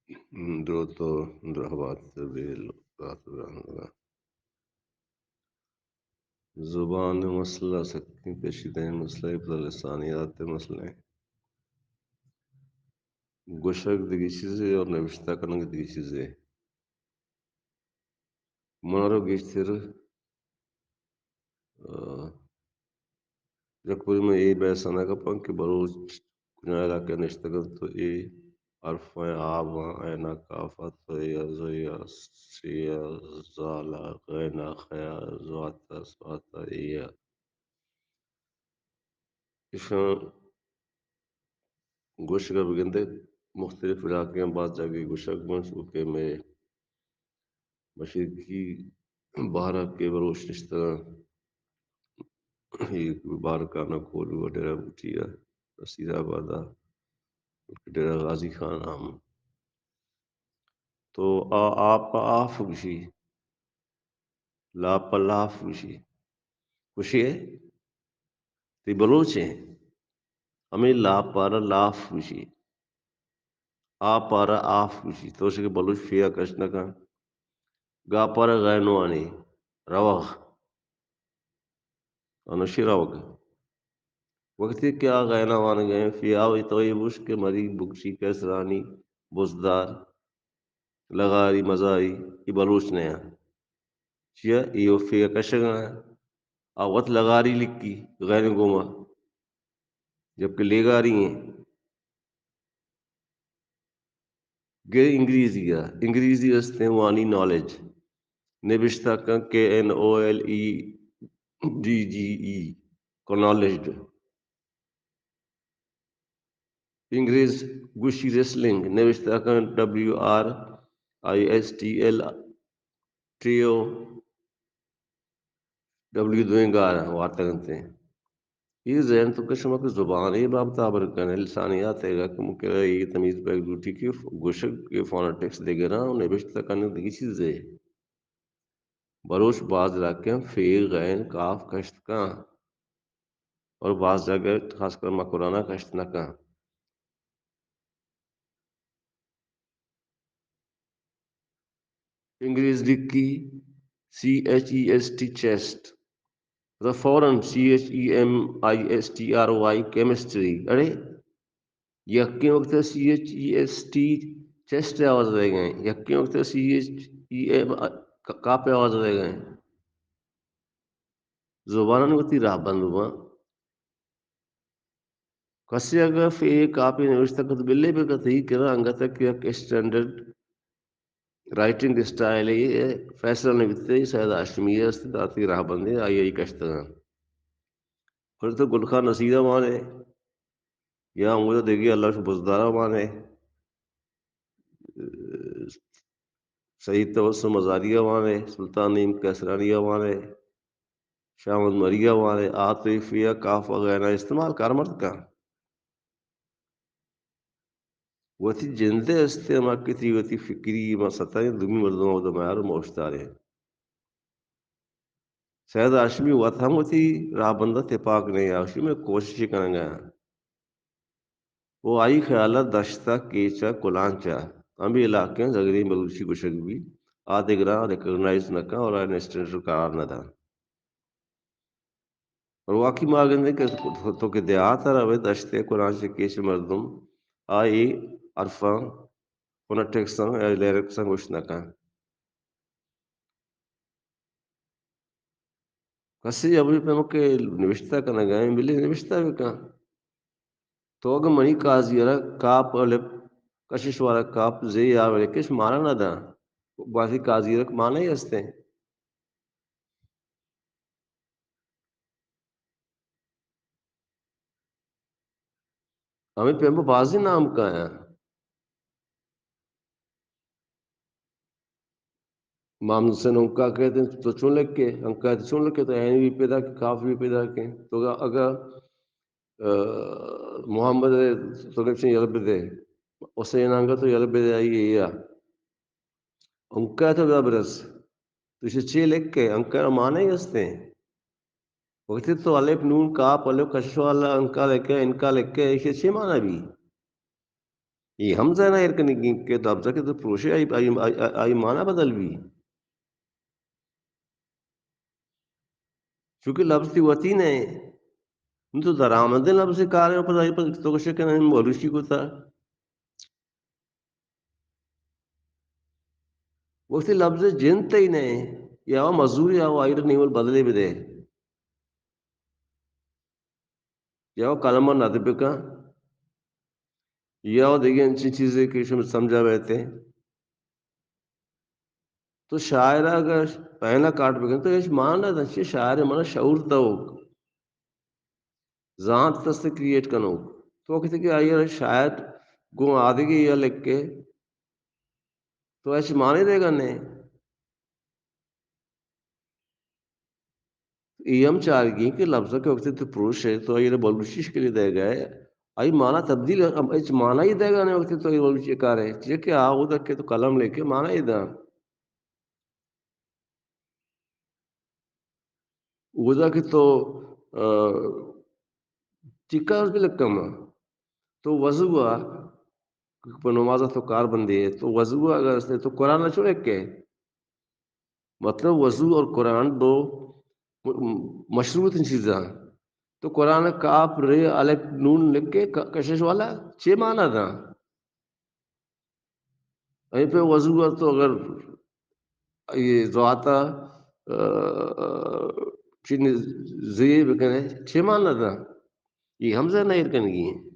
درود و مرحبات زبان مسئلہ سکتی پیچیدہ مسئلہ پر لسانیات مسئلہ گوشک دیگی چیزیں اور نوشتہ کنگ دیگی چیزیں منارو گیشتر جکوری میں یہ بیسانا کپاں کہ بروچ کنیا علاقہ نشتگل تو یہ عرفیں آباں اینا کافت یا زیا سیا زالا غینا خیا زواتا سواتا یا اشان گوشت کا بگندے مختلف علاقے میں بعض جگہ گوشک منسوخے میں مشرقی بہارا کے بروش رشتہ بارکانہ کھول وڈیرہ بوٹیا نصیر آبادہ ڈیرہ غازی خان عام تو آپ آف گشی لاپ لاف گشی خوشی ہے تی بلوچ ہیں ہمیں لا پارا لاف گشی پارا آف گشی تو اسے بلوچ فیا کشنا کا گا پارا غینوانی روغ انوشی روغ وقتی کیا غینا وان گئے فی آوی توی بوش کے مری بکشی کیسرانی بزدار لغاری مزاری ای بلوچ نیا چیا ایو فی کشگا آوت لغاری لکی غیر گوما جبکہ لیگاری ہیں گے انگریزی استے وانی نالج نبشتہ کن KNOLEDGE کنالجڈ انگریز گوشی ریسلنگ نوشتہ کن WRISTL ٹریو دوئیں گارا وارتا گنتے ہیں یہ ذہن تو کشمہ کی زبان ہے باب تابر کن لسانیات ہے گا کہ مکہ یہ تمیز پیک دوٹی کی گوشک کے فونیٹکس دے گنا نوشتہ کن دیگی چیز ہے بروش بعض علاقے فی غین کاف کشت کا اور بعض جگہ خاص کر مکرانہ کشت نہ کا انگریز لکھی CHEST چیسٹ فوراً CHEMISTRY کیمسٹری ارے یقین وقت CHEST چیسٹ آواز دے گئے یقین وقت CHEM کا پہ آواز دے گئے زبانہ وقتی راہ بند ہوا کسی اگر فی کاپی نوشتہ کت بلے پہ کت ہی کرا انگتا کیا کہ اسٹینڈرڈ رائٹنگ اسٹائل ہے فیصلہ نبیتے سید آشمیہ استداتی راہ بندے آئی کشتگان پھر تو گلخان نصیرہ مانے یا مجھے دیکھیے اللہ سے بزدارہ مانے سعید توسم مزاریہ مانے سلطان نیم کیسرانیہ مانے شامد مریہ مانے عاطفیہ کاف وغیرہ استعمال کارمرد کا وتی جندے استے ما کتی وتی فکری ما ستائیں دمی مردم و دمائر موشتارے سید آشمی وطا ہم وتی راہ بندہ تپاک نہیں آشمی میں کوشش کریں گا وہ آئی خیالہ دشتہ کیچا کلانچا ہمیں علاقے زگری بلوچی گشک بھی آدھے گراہ ریکگنائز نہ کا اور آئین اسٹینڈر قرار نہ دا اور واقعی ماگندے کہ تو کہ دیات روے دشتے کلانچا کیچ مردم آئی عرفہ فونیٹکس سنگ لیرک سنگ وشنا کا کسی ابھی پہ مکہ نوشتہ کا نگائیں ملے نوشتہ بھی کا تو اگر منی کازیرہ کاپ لپ کشش والا کاپ زی آوے کش مانا نہ دا باسی کازیرہ مانا ہی ہستے ہیں ہمیں پہ بازی نام کا ہے مام سے انکا کہتے ہیں تو چون لگ کے انکا چون لگ کے تو این بھی پیدا کی کاف بھی پیدا کے تو اگر محمد تو کچھ یلب دے اسے نانگا تو یلب دے آئی یا انکا تو برس تو اسے چھ لکھ کے انکا مانا ہی ہستے ہیں وقتی تو علیپ نون کاپ علیپ کشش والا انکا لکھ کے انکا لکھ کے اسے چھ مانا بھی یہ حمزہ نہ ارکنی کے لفظ کے تو پروشے آئی معنی بدل بھی چونکہ لفظ تھی وتی نے تو درآمد لفظ کار پر تو کچھ کہ بولوشی کو تھا وہ لفظ جن تے ہی نہیں یا وہ مزدوری یا وہ آئر نہیں وہ بدلے بھی دے یا وہ کلمہ ندب کا یا وہ دیکھیں اچھی چیزیں کہ سمجھا بیتے تو شاعر اگر پہلا کاٹ بگن تو یہ مانا تھا شاعر مانا شعور تو ذات تس کریٹ کنو تو وہ کہتے کہ آئیے شاید گو آدھے کی یہ لکھ کے تو ایسے مانے دے گا نہیں یہ ہم چاہ گی کہ لفظ کے وقت تو پروش ہے تو یہ بلوشش کے لیے دے گئے آئی مانا تبدیل مانا ہی دے گا نہیں وقت تو یہ بلوشی کار ہے یہ کہ آؤ تک کے تو قلم لے کے مانا ہی دا وہ کہ تو ٹکا بھی لگتا تو وضو نمازہ تو کار بندی ہے تو وضو اگر اس نے تو قرآن نہ چھوڑے کے مطلب وضو اور قرآن دو مشروط چیزاں تو قرآن کاپ رے الگ نون لکھ کے کشش والا چھ مانا تھا وہیں پہ وضو تو اگر یہ جو آتا چین زیب کنے چھ مانا تھا یہ حمزہ نہیں کرنے کی